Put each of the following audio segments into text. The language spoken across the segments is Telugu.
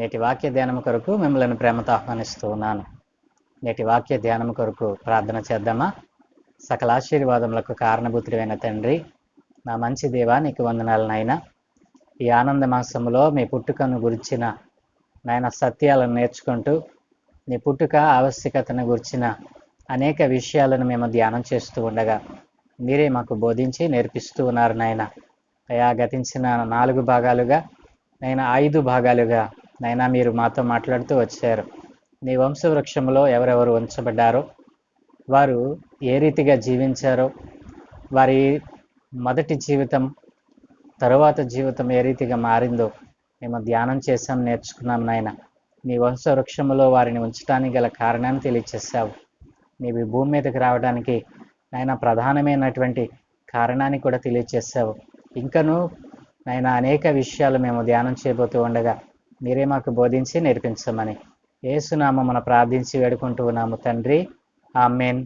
నేటి వాక్య ధ్యానం కొరకు మిమ్మల్ని ప్రేమతో ఆహ్వానిస్తూ ఉన్నాను. నేటి వాక్య ధ్యానం కొరకు ప్రార్థన చేద్దామా? సకల ఆశీర్వాదములకు కారణభూతుడైన తండ్రి, నా మంచి దేవా, నీకు వందనాలు నాయన. ఈ ఆనంద మాసములో మీ పుట్టుకను గురించిన నాయన సత్యాలను నేర్చుకుంటూ నీ పుట్టుక ఆవశ్యకతను గురించిన అనేక విషయాలను మేము ధ్యానం చేస్తూ ఉండగా మీరే మాకు బోధించి నేర్పిస్తూ ఉన్నారు నాయన. అయా గతించిన 4 భాగాలుగా నైనా 5 భాగాలుగా నైనా మీరు మాతో మాట్లాడుతూ వచ్చారు. నీ వంశవృక్షంలో ఎవరెవరు ఉంచబడ్డారో, వారు ఏ రీతిగా జీవించారో, వారి మొదటి జీవితం తరువాత జీవితం ఏ రీతిగా మారిందో మేము ధ్యానం చేసాం, నేర్చుకున్నాం నాయన. నీ వంశవృక్షంలో వారిని ఉంచడానికి గల కారణాన్ని తెలియచేసావు. నీవి భూమి మీదకి రావడానికి నాయన ప్రధానమైనటువంటి కారణాన్ని కూడా తెలియచేసావు. ఇంకనూ నాయన అనేక విషయాలు మేము ధ్యానం చేయబోతూ ఉండగా మీరే మాకు బోధించి నేర్పించమని యేసునామమున ప్రార్థించి వేడుకుంటూ ఉన్నాము తండ్రి. Amen,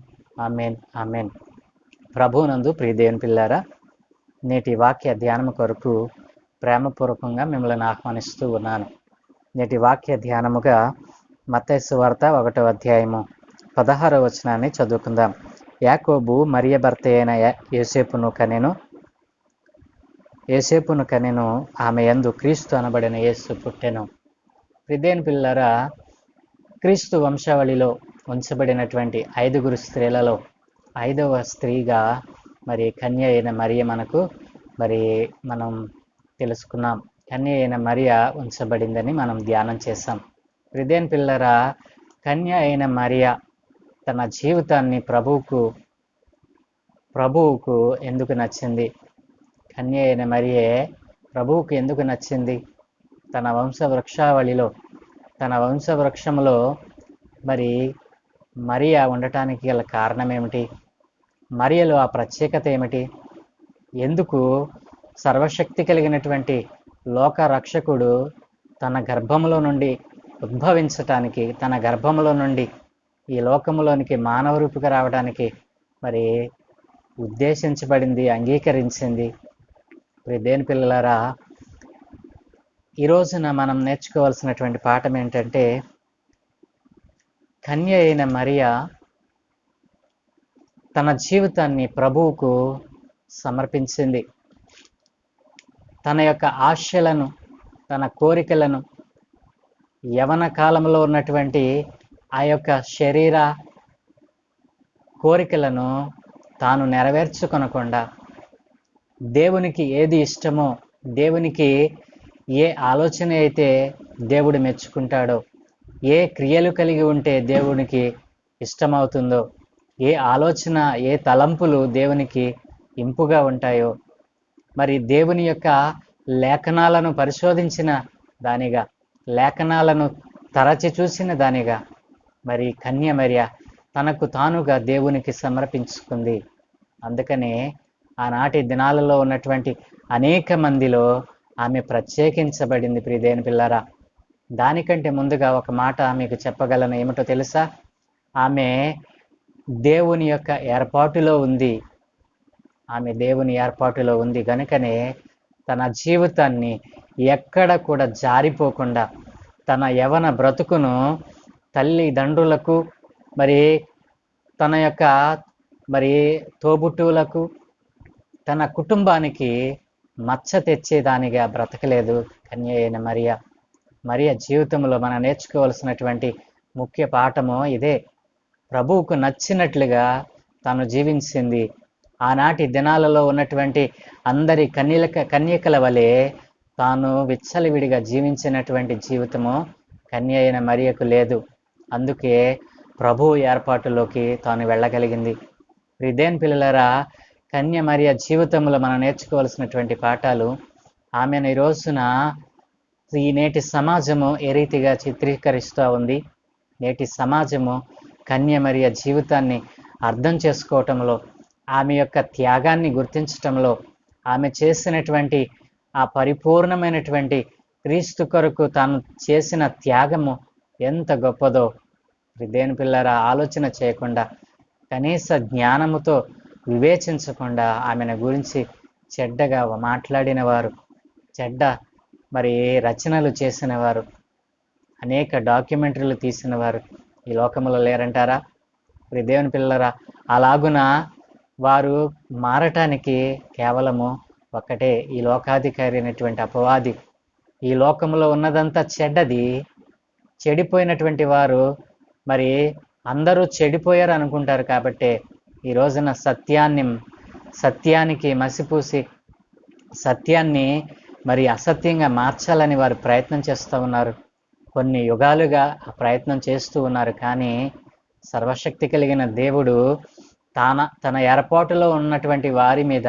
amen, amen. ప్రభువునందు ప్రియ దేవుని పిల్లారా, నేటి వాక్య ధ్యానము కొరకు ప్రేమపూర్వకంగా మిమ్మల్ని ఆహ్వానిస్తూ ఉన్నాను. నేటి వాక్య ధ్యానముగా మత్తయి సువార్త 1వ అధ్యాయము 16వ వచనాన్ని చదువుకుందాం. యాకోబు మరియ భర్త అయిన యోసేపును కనెను, ఆమె యందు క్రీస్తు అనబడిన యేసు పుట్టెను. ప్రిదేన్ పిల్లరా, క్రీస్తు వంశావళిలో ఉంచబడినటువంటి 5 స్త్రీలలో 5వ స్త్రీగా మరి కన్య అయిన మరియ మనం తెలుసుకున్నాం. కన్య అయిన మరియ ఉంచబడిందని మనం ధ్యానం చేశాం. ప్రిదేన్ పిల్లరా, కన్య అయిన మరియ తన జీవితాన్ని ప్రభువుకు ఎందుకు నచ్చింది? కన్య అయిన మరియే ప్రభువుకు ఎందుకు నచ్చింది? తన వంశవృక్షంలో మరి మరియ ఉండటానికి గల కారణం ఏమిటి? మరియలో ఆ ప్రత్యేకత ఏమిటి? ఎందుకు సర్వశక్తి కలిగినటువంటి లోక రక్షకుడు తన గర్భంలో నుండి ఉద్భవించటానికి, తన గర్భంలో నుండి ఈ లోకంలోనికి మానవ రూపుగా రావడానికి మరి ఉద్దేశించబడింది, అంగీకరించింది? దేని పిల్లలారా, ఈ రోజున మనం నేర్చుకోవాల్సినటువంటి పాఠం ఏంటంటే, కన్య అయిన మరియ తన జీవితాన్ని ప్రభువుకు సమర్పించింది. తన యొక్క ఆశలను, తన కోరికలను, యవన కాలంలో ఉన్నటువంటి ఆ యొక్క శరీర కోరికలను తాను నెరవేర్చుకొనకుండా, దేవునికి ఏది ఇష్టమో, దేవునికి ఏ ఆలోచన అయితే దేవుడు మెచ్చుకుంటాడో, ఏ క్రియలు కలిగి ఉంటే దేవునికి ఇష్టమవుతుందో, ఏ ఆలోచన, ఏ తలంపులు దేవునికి ఇంపుగా ఉంటాయో, మరి దేవుని యొక్క లేఖనాలను పరిశోధించిన దానిగా, లేఖనాలను తరచి చూసిన దానిగా మరి కన్య మరియ తనకు తానుగా దేవునికి సమర్పించుకుంది. అందుకనే ఆనాటి దినాలలో ఉన్నటువంటి అనేక మందిలో ఆమె ప్రత్యేకించబడింది. ప్రియదేని పిల్లరా, దానికంటే ముందుగా ఒక మాట మీకు చెప్పగలను. ఏమిటో తెలుసా? ఆమె దేవుని యొక్క ఏర్పాటులో ఉంది. ఆమె దేవుని ఏర్పాటులో ఉంది కనుకనే తన జీవితాన్ని ఎక్కడ కూడా జారిపోకుండా, తన యవన బ్రతుకును తల్లిదండ్రులకు, మరి తన యొక్క మరి తోబుట్టువులకు, తన కుటుంబానికి మచ్చ తెచ్చేదానిగా బ్రతకలేదు కన్య అయిన మరియ జీవితంలో మనం నేర్చుకోవాల్సినటువంటి ముఖ్య పాఠము ఇదే. ప్రభువుకు నచ్చినట్లుగా తాను జీవించింది. ఆనాటి దినాలలో ఉన్నటువంటి అందరి కన్యకల వలె తాను విచ్చలవిడిగా జీవించినటువంటి జీవితము కన్య అయిన మరియకు లేదు. అందుకే ప్రభువు ఏర్పాటులోకి తాను వెళ్ళగలిగింది. ప్రియదేని పిల్లలారా, కన్య మరియ జీవితంలో మనం నేర్చుకోవాల్సినటువంటి పాఠాలు, ఆమెను ఈ రోజున ఈ నేటి సమాజము ఏ రీతిగా చిత్రీకరిస్తూ ఉంది, నేటి సమాజము కన్య మరియ జీవితాన్ని అర్థం చేసుకోవటంలో, ఆమె యొక్క త్యాగాన్ని గుర్తించటంలో, ఆమె చేసినటువంటి ఆ పరిపూర్ణమైనటువంటి క్రీస్తు కొరకు తాను చేసిన త్యాగము ఎంత గొప్పదో దేని పిల్లరా ఆలోచన చేయకుండా, కనీస జ్ఞానముతో వివేచించకుండా ఆమెను గురించి చెడ్డగా మాట్లాడిన వారు, చెడ్డ మరి రచనలు చేసిన వారు, అనేక డాక్యుమెంటరీలు తీసిన వారు ఈ లోకంలో లేరంటారా? మరి దేవుని పిల్లరా, అలాగున వారు మారటానికి కేవలము ఒక్కటే, ఈ లోకాధికారి అయినటువంటి అపవాది. ఈ లోకంలో ఉన్నదంతా చెడ్డది, చెడిపోయినటువంటి వారు మరి అందరూ చెడిపోయారు అనుకుంటారు. కాబట్టి ఈ రోజున సత్యానికి మసిపూసి సత్యాన్ని మరి అసత్యంగా మార్చాలని వారు ప్రయత్నం చేస్తూ ఉన్నారు. కొన్ని యుగాలుగా ఆ ప్రయత్నం చేస్తూ ఉన్నారు. కానీ సర్వశక్తి కలిగిన దేవుడు తన ఏర్పాటులో ఉన్నటువంటి వారి మీద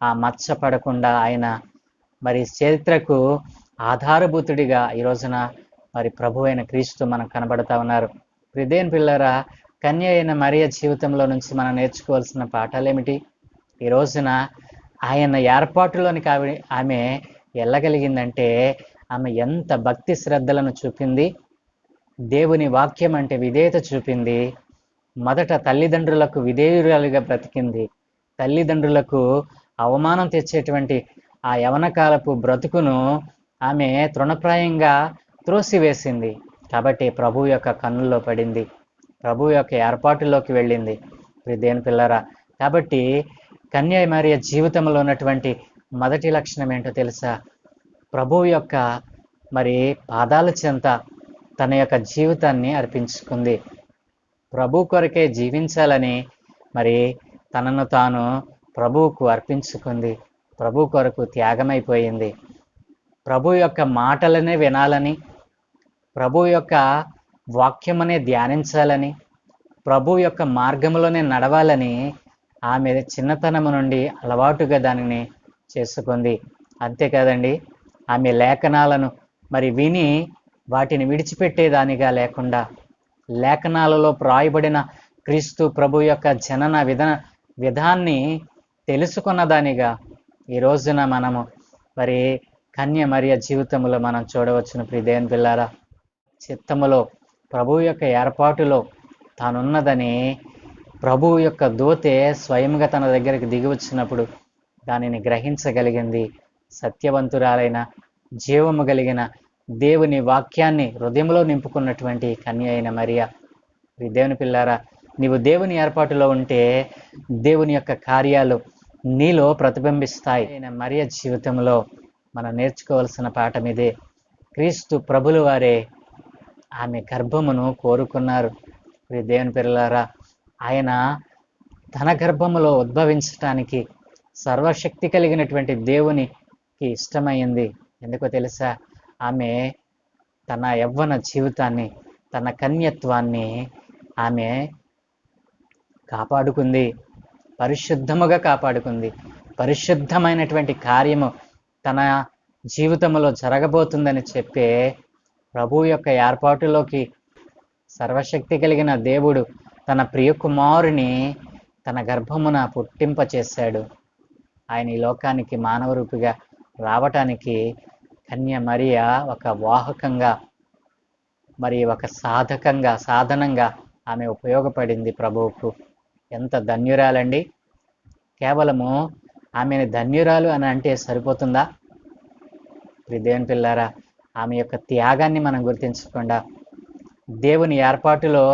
ఆ మచ్చ పడకుండా ఆయన మరి చరిత్రకు ఆధారభూతుడిగా ఈ రోజున మరి ప్రభు అయిన క్రీస్తు మనకు కనబడతా ఉన్నారు. దేవుని పిల్లరా, కన్య అయిన మరియ జీవితంలో నుంచి మనం నేర్చుకోవాల్సిన పాఠాలు ఏమిటి? ఈ రోజున ఆయన ఏర్పాటులోనికి ఆమె వెళ్ళగలిగిందంటే ఆమె ఎంత భక్తి శ్రద్ధలను చూపింది, దేవుని వాక్యం అంటే విధేయత చూపింది. మొదట తల్లిదండ్రులకు విధేయురాలుగా బ్రతికింది. తల్లిదండ్రులకు అవమానం తెచ్చేటువంటి ఆ యవనకాలపు బ్రతుకును ఆమె తృణప్రాయంగా త్రోసివేసింది. కాబట్టి ప్రభు యొక్క కన్నుల్లో పడింది, ప్రభు యొక్క ఏర్పాటులోకి వెళ్ళింది. దేవుని పిల్లరా, కాబట్టి కన్య మరియ జీవితంలో ఉన్నటువంటి మొదటి లక్షణం ఏంటో తెలుసా? ప్రభువు యొక్క మరి పాదాల చెంత తన యొక్క జీవితాన్ని అర్పించుకుంది. ప్రభు కొరకే జీవించాలని మరి తనను తాను ప్రభువుకు అర్పించుకుంది. ప్రభు కొరకు త్యాగమైపోయింది. ప్రభు యొక్క మాటలనే వినాలని, ప్రభు యొక్క వాక్యమనే ధ్యానించాలని, ప్రభు యొక్క మార్గంలోనే నడవాలని ఆమె చిన్నతనము నుండి అలవాటుగా దానిని చేసుకుంది. అంతేకాదండి, ఆమె లేఖనాలను మరి విని వాటిని విడిచిపెట్టేదానిగా లేకుండా, లేఖనాలలో వ్రాయబడిన క్రీస్తు ప్రభు యొక్క జనన విధాన్ని తెలుసుకున్న దానిగా ఈ రోజున మనము మరి కన్య మరియ జీవితంలో మనం చూడవచ్చును. దేవుని పిల్లారా, చిత్తములో ప్రభు యొక్క ఏర్పాటులో తానున్నదని ప్రభువు యొక్క దూతే స్వయంగా తన దగ్గరికి దిగి వచ్చినప్పుడు దానిని గ్రహించగలిగింది. సత్యవంతురాలైన జీవము కలిగిన దేవుని వాక్యాన్ని హృదయంలో నింపుకున్నటువంటి కన్య అయిన మరియ. దేవుని పిల్లారా, నీవు దేవుని ఏర్పాటులో ఉంటే దేవుని యొక్క కార్యాలు నీలో ప్రతిబింబిస్తాయి. మరియ జీవితంలో మనం నేర్చుకోవాల్సిన పాఠం ఇదే. క్రీస్తు ప్రభులు వారే ఆమె గర్భమును కోరుకున్నారు. దేవుని పిల్లారా, ఆయన తన గర్భములో ఉద్భవించటానికి సర్వశక్తి కలిగినటువంటి దేవునికి ఇష్టమైంది. ఎందుకో తెలుసా? ఆమె తన యవ్వన జీవితాన్ని, తన కన్యత్వాన్ని ఆమె కాపాడుకుంది, పరిశుద్ధముగా కాపాడుకుంది. పరిశుద్ధమైనటువంటి కార్యము తన జీవితంలో జరగబోతుందని చెప్పే ప్రభు యొక్క ఏర్పాటులోకి సర్వశక్తి కలిగిన దేవుడు తన ప్రియకుమారుని తన గర్భమున పుట్టింపచేశాడు. ఆయన ఈ లోకానికి మానవ రూపిగా రావటానికి కన్య మరియ ఒక వాహకంగా, మరి ఒక సాధనంగా ఆమె ఉపయోగపడింది ప్రభువుకు. ఎంత ధన్యురాలండి! కేవలము ఆమెను ధన్యురాలు అని అంటే సరిపోతుందా? దేవుని పిల్లారా, ఆమె యొక్క త్యాగాన్ని మనం గుర్తించకుండా దేవుని ఏర్పాటులో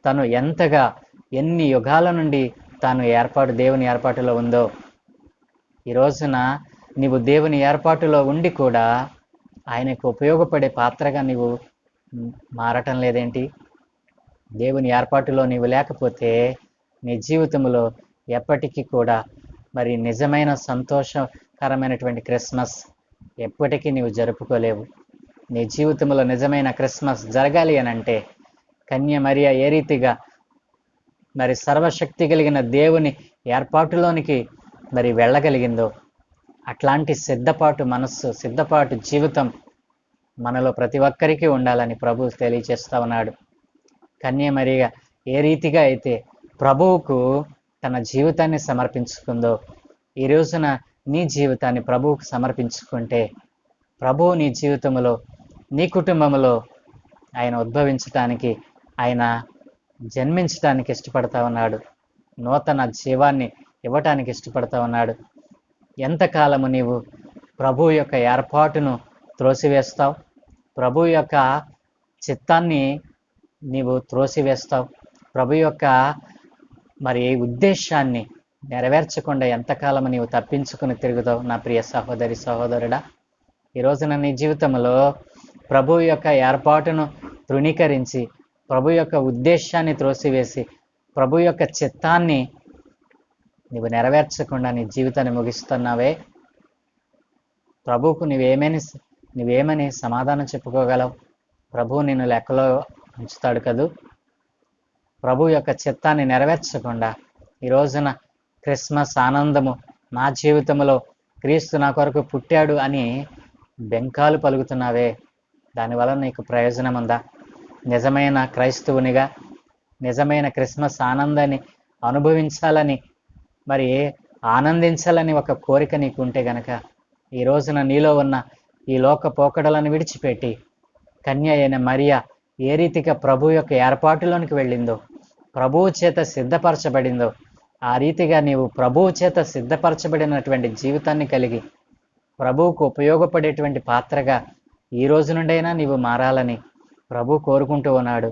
తను ఎంతగా ఎన్ని యుగాల నుండి తాను దేవుని ఏర్పాటులో ఉందో, ఈ రోజున నీవు దేవుని ఏర్పాటులో ఉండి కూడా ఆయనకు ఉపయోగపడే పాత్రగా నీవు మారటం లేదేంటి? దేవుని ఏర్పాటులో నీవు లేకపోతే నీ జీవితంలో ఎప్పటికీ కూడా మరి నిజమైన సంతోషకరమైనటువంటి క్రిస్మస్ ఎప్పటికీ నీవు జరుపుకోలేవు. నీ జీవితంలో నిజమైన క్రిస్మస్ జరగాలి అని అంటే కన్య మరియ ఏ రీతిగా మరి సర్వశక్తి కలిగిన దేవుని ఏర్పాటులోనికి మరి వెళ్ళగలిగిందో అట్లాంటి సిద్ధపాటు మనస్సు, సిద్ధపాటు జీవితం మనలో ప్రతి ఒక్కరికి ఉండాలని ప్రభు తెలియచేస్తా ఉన్నాడు. కన్య మరియ ఏ రీతిగా అయితే ప్రభువుకు తన జీవితాన్ని సమర్పించుకుందో, ఈ రోజున నీ జీవితాన్ని ప్రభువుకు సమర్పించుకుంటే ప్రభువు నీ జీవితంలో, నీ కుటుంబంలో ఆయన ఉద్భవించటానికి, ఆయన జన్మించటానికి ఇష్టపడతా ఉన్నాడు. నూతన జీవాన్ని ఇవ్వటానికి ఇష్టపడతా ఉన్నాడు. ఎంతకాలము నీవు ప్రభు యొక్క ఏర్పాటును త్రోసివేస్తావు? ప్రభు యొక్క చిత్తాన్ని నీవు త్రోసివేస్తావు? ప్రభు యొక్క మరి ఉద్దేశాన్ని నెరవేర్చకుండా ఎంతకాలం నీవు తప్పించుకుని తిరుగుతావు నా ప్రియ సహోదరి సహోదరుడా? ఈ రోజున నీ జీవితంలో ప్రభు యొక్క ఏర్పాటును తృణీకరించి, ప్రభు యొక్క ఉద్దేశాన్ని త్రోసివేసి, ప్రభు యొక్క చిత్తాన్ని నీవు నెరవేర్చకుండా నీ జీవితాన్ని ముగిస్తున్నావే. ప్రభువుకు నువ్వేమని సమాధానం చెప్పుకోగలవు? ప్రభువు నిన్ను లెక్కలో ఉంచుతాడు కదూ. ప్రభు యొక్క చిత్తాన్ని నెరవేర్చకుండా ఈ రోజున క్రిస్మస్ ఆనందము నా జీవితంలో క్రీస్తు నా కొరకు పుట్టాడు అని బెంకాలు పలుకుతున్నావే, దానివల్ల నీకు ప్రయోజనం ఉందా? నిజమైన క్రైస్తవునిగా నిజమైన క్రిస్మస్ ఆనందాన్ని అనుభవించాలని, మరి ఆనందించాలని ఒక కోరిక నీకు ఉంటే గనక ఈ రోజున నీలో ఉన్న ఈ లోక పోకడలను విడిచిపెట్టి కన్య అయిన మరియా ఏ రీతిగా ప్రభు యొక్క ఏర్పాటులోనికి వెళ్ళిందో, ప్రభువు చేత సిద్ధపరచబడిందో, ఆ రీతిగా నీవు ప్రభువు చేత సిద్ధపరచబడినటువంటి జీవితాన్ని కలిగి ప్రభువుకు ఉపయోగపడేటువంటి పాత్రగా ఈ రోజు నుండైనా నీవు మారాలని ప్రభు కోరుకుంటూ ఉన్నాడు.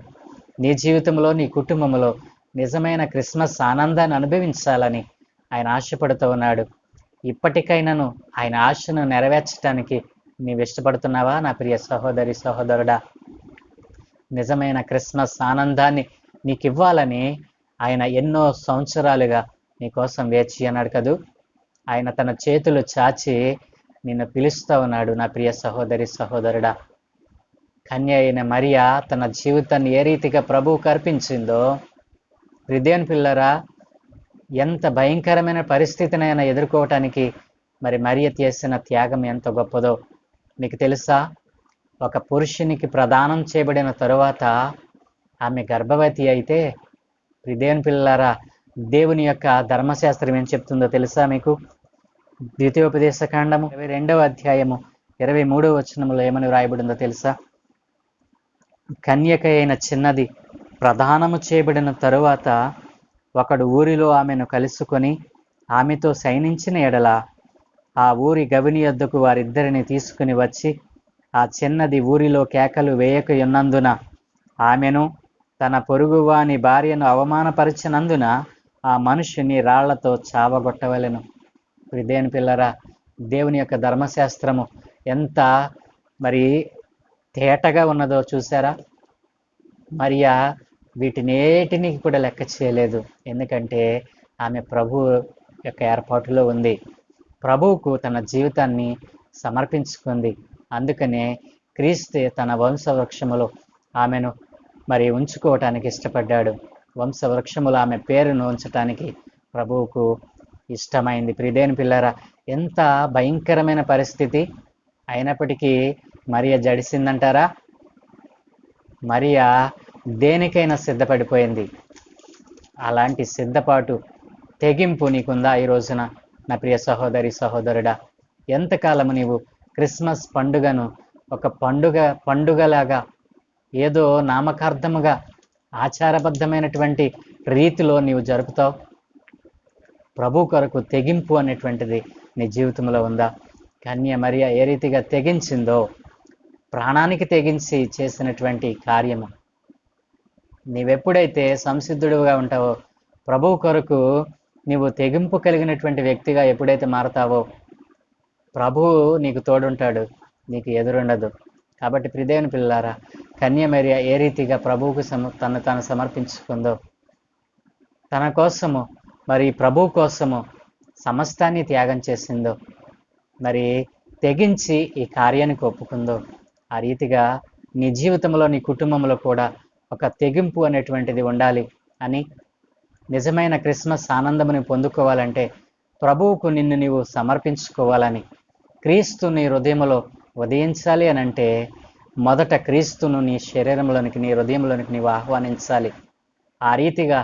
నీ జీవితంలో, నీ కుటుంబంలో నిజమైన క్రిస్మస్ ఆనందాన్ని అనుభవించాలని ఆయన ఆశపడుతూ ఉన్నాడు. ఇప్పటికైనాను ఆయన ఆశను నెరవేర్చడానికి నీవు ఇష్టపడుతున్నావా నా ప్రియ సహోదరి సహోదరుడా? నిజమైన క్రిస్మస్ ఆనందాన్ని నీకు ఇవ్వాలని ఆయన ఎన్నో సంవత్సరాలుగా నీకోసం వేచి అన్నాడు కదూ. ఆయన తన చేతులు చాచి నిన్ను పిలుస్తూ ఉన్నాడు నా ప్రియ సహోదరి సహోదరుడా. కన్య అయిన మరియా తన జీవితాన్ని ఏ రీతిగా ప్రభువుకు అర్పించిందో, హృదయం పిల్లరా, ఎంత భయంకరమైన పరిస్థితినైనా ఎదుర్కోవటానికి మరి మరియ చేసిన త్యాగం ఎంత గొప్పదో మీకు తెలుసా? ఒక పురుషునికి ప్రదానం చేయబడిన తరువాత ఆమె గర్భవతి అయితే, హృదయం పిల్లరా, దేవుని యొక్క ధర్మశాస్త్రం ఏం చెప్తుందో తెలుసా మీకు? ద్వితీయోపదేశ కాండము 22వ అధ్యాయము 23వ వచనంలో ఏమని వ్రాయబడిందో తెలుసా? కన్యక అయిన చిన్నది ప్రదానము చేయబడిన తరువాత ఒకడు ఊరిలో ఆమెను కలుసుకొని ఆమెతో శయనించిన ఎడల ఆ ఊరి గవిని యొద్దకు వారిద్దరిని తీసుకుని వచ్చి ఆ చిన్నది ఊరిలో కేకలు వేయకయున్నందున ఆమెను తన పొరుగువాని భార్యను అవమానపరిచినందున ఆ మనుష్యుని రాళ్లతో చావగొట్టవలెను. హృదయం పిల్లరా, దేవుని యొక్క ధర్మశాస్త్రము ఎంత మరి తేటగా ఉన్నదో చూసారా? మరియా వీటినేటిని కూడా లెక్క చేయలేదు. ఎందుకంటే ఆమె ప్రభు యొక్క ఏర్పాటులో ఉంది, ప్రభువుకు తన జీవితాన్ని సమర్పించుకుంది. అందుకనే క్రీస్తు తన వంశవృక్షములో ఆమెను మరి ఉంచుకోవటానికి ఇష్టపడ్డాడు. వంశవృక్షములో ఆమె పేరును ఉంచటానికి ప్రభువుకు ఇష్టమైంది. ప్రియదేని పిల్లరా, ఎంత భయంకరమైన పరిస్థితి అయినప్పటికీ మరియ జడిసిందంటారా? మరియా దేనికైనా సిద్ధపడిపోయింది. అలాంటి సిద్ధపాటు, తెగింపు నీకుందా ఈ రోజున నా ప్రియ సహోదరి సహోదరుడా? ఎంతకాలము నీవు క్రిస్మస్ పండుగను ఒక పండుగలాగా ఏదో నామకార్థముగా ఆచారబద్ధమైనటువంటి రీతిలో నీవు జరుపుతావు? ప్రభు కొరకు తెగింపు అనేటువంటిది నీ జీవితంలో ఉందా? కన్య మరియా ఏ రీతిగా తెగించిందో, ప్రాణానికి తెగించి చేసినటువంటి కార్యము, నీవెప్పుడైతే సంసిద్ధుడుగా ఉంటావో, ప్రభువు కొరకు నీవు తెగింపు కలిగినటువంటి వ్యక్తిగా ఎప్పుడైతే మారతావో, ప్రభువు నీకు తోడుంటాడు, నీకు ఎదురుండదు. కాబట్టి ప్రియదేవుని పిల్లారా, కన్య మరియా ఏ రీతిగా ప్రభువుకు తను సమర్పించుకుందో, తన కోసము మరి ప్రభు కోసము సమస్తాన్ని త్యాగం చేసిందో, మరి తెగించి ఈ కార్యానికి ఒప్పుకుందో, ఆ రీతిగా నీ జీవితంలో, నీ కుటుంబంలో కూడా ఒక తెగింపు అనేటువంటిది ఉండాలి అని, నిజమైన క్రిస్మస్ ఆనందముని పొందుకోవాలంటే ప్రభువుకు నిన్ను నీవు సమర్పించుకోవాలని, క్రీస్తు నీ హృదయంలో ఉదయించాలి అని అంటే మొదట క్రీస్తును నీ శరీరంలోనికి, నీ హృదయంలోనికి నీవు ఆహ్వానించాలి. ఆ రీతిగా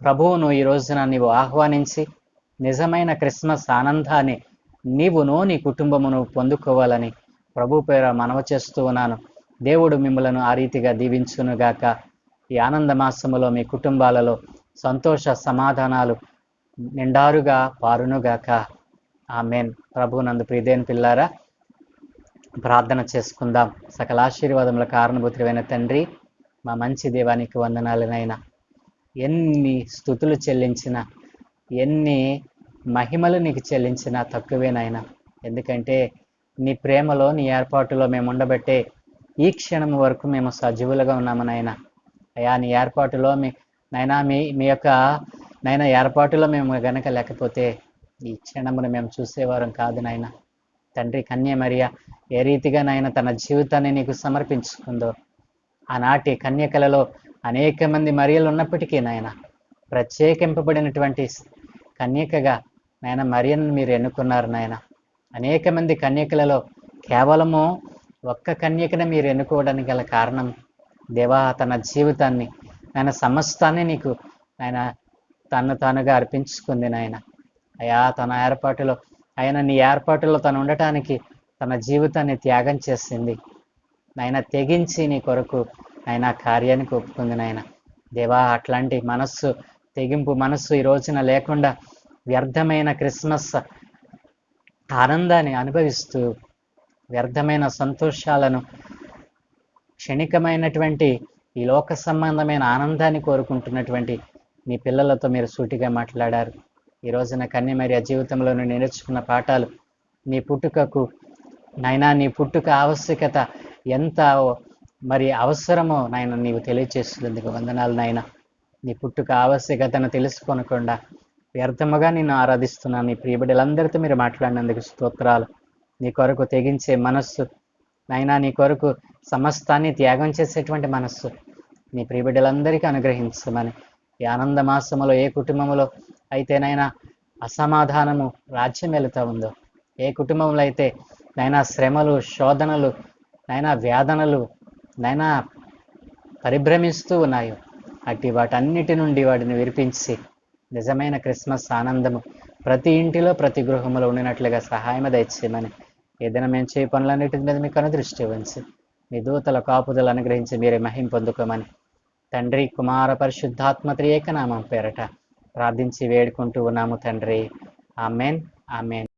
ప్రభువును ఈ రోజున నీవు ఆహ్వానించి నిజమైన క్రిస్మస్ ఆనందాన్ని నీవును నీ కుటుంబమును పొందుకోవాలని ప్రభు పేర మనవి చేస్తూ ఉన్నాను. దేవుడు మిమ్మలను ఆ రీతిగా దీవించునుగాక. ఈ ఆనంద మాసములో మీ కుటుంబాలలో సంతోష సమాధానాలు నిండారుగా పారునుగాక. ఆమెన్. ప్రభునందు ప్రియదేని పిల్లారా, ప్రార్థన చేసుకుందాం. సకల ఆశీర్వాదముల కారణభూతుడైన తండ్రి, మా మంచి దేవానికి వందనాలనైనా. ఎన్ని స్తుతులు చెల్లించినా, ఎన్ని మహిమలు నీకు చెల్లించినా తక్కువేనైనా. ఎందుకంటే నీ ప్రేమలో, నీ ఏర్పాటులో మేము ఉండబట్టే ఈ క్షణం వరకు మేము సజీవులుగా ఉన్నాము నాయన. అయా, నీ ఏర్పాటులో నైనా మీ యొక్క నైనా ఏర్పాటులో మేము గనక లేకపోతే ఈ క్షణమును మేము చూసేవారం కాదు నాయన. తండ్రి, కన్య మరియ ఏ రీతిగా నాయన తన జీవితాన్ని నీకు సమర్పించుకుందో, ఆనాటి కన్యకలలో అనేక మంది మరియలు ఉన్నప్పటికీ నాయన, ప్రత్యేకింపబడినటువంటి కన్యకగా నాయన మరియను మీరు ఎన్నుకున్నారు నాయన. అనేక మంది కన్యకలలో కేవలము ఒక్క కన్యకను మీరు ఎన్నుకోవడానికి గల కారణం, దేవా తన జీవితాన్ని నాయన సమస్తాన్ని నీకు నాయన తను తానుగా అర్పించుకుంది నాయన. అయా, తన ఏర్పాటులో నీ ఏర్పాటులో తను ఉండటానికి తన జీవితాన్ని త్యాగం చేసింది నాయన. తెగించి నీ కొరకు ఆయన కార్యానికి ఒప్పుకుంది నాయన. దేవా, అట్లాంటి మనస్సు, తెగింపు మనస్సు ఈ రోజున లేకుండా వ్యర్థమైన క్రిస్మస్ ఆనందాన్ని అనుభవిస్తూ, వ్యర్థమైన సంతోషాలను, క్షణికమైనటువంటి ఈ లోక సంబంధమైన ఆనందాన్ని కోరుకుంటున్నటువంటి నీ పిల్లలతో మీరు సూటిగా మాట్లాడారు. ఈ రోజున కన్య మరియ జీవితంలో నుండి నేర్చుకున్న పాఠాలు, నీ పుట్టుకకు నాయనా, నీ పుట్టుక ఆవశ్యకత ఎంత మరి అవసరమో నాయన నీవు తెలియచేస్తున్నందుకు వందనాలు నాయన. నీ పుట్టుక ఆవశ్యకతను తెలుసుకోనకుండా వ్యర్థముగా నిన్ను ఆరాధిస్తున్నాను. నీ ప్రియబిడ్డలందరితో మీరు మాట్లాడినందుకు స్తోత్రాలు. నీ కొరకు తెగించే మనస్సు నాయనా, నీ కొరకు సమస్తాన్ని త్యాగం చేసేటువంటి మనస్సు నీ ప్రియబిడ్డలందరికీ అనుగ్రహించమని, ఈ ఆనంద మాసములో ఏ కుటుంబంలో అయితేనైనా అసమాధానము రాజ్యం వెళుతూ ఉందో, ఏ కుటుంబంలో అయితే నైనా శ్రమలు, శోధనలు, నైనా వేదనలు నైనా పరిభ్రమిస్తూ ఉన్నాయో, అట్టి వాటన్నిటి నుండి వాటిని విరిపించి నిజమైన క్రిస్మస్ ఆనందము ప్రతి ఇంటిలో, ప్రతి గృహంలో ఉండినట్లుగా సహాయం దయచేయమని, ఏదైనా మేము చేయ పనులన్నిటి మీద మీకు అనుదృష్టి ఉంచి మీ దూతల కాపుదలు అనుగ్రహించి మీరే మహిం పొందుకోమని తండ్రి, కుమార, పరిశుద్ధాత్మ త్రియేక నామం పేరట ప్రార్థించి వేడుకుంటూ ఉన్నాము తండ్రి. Amen, amen.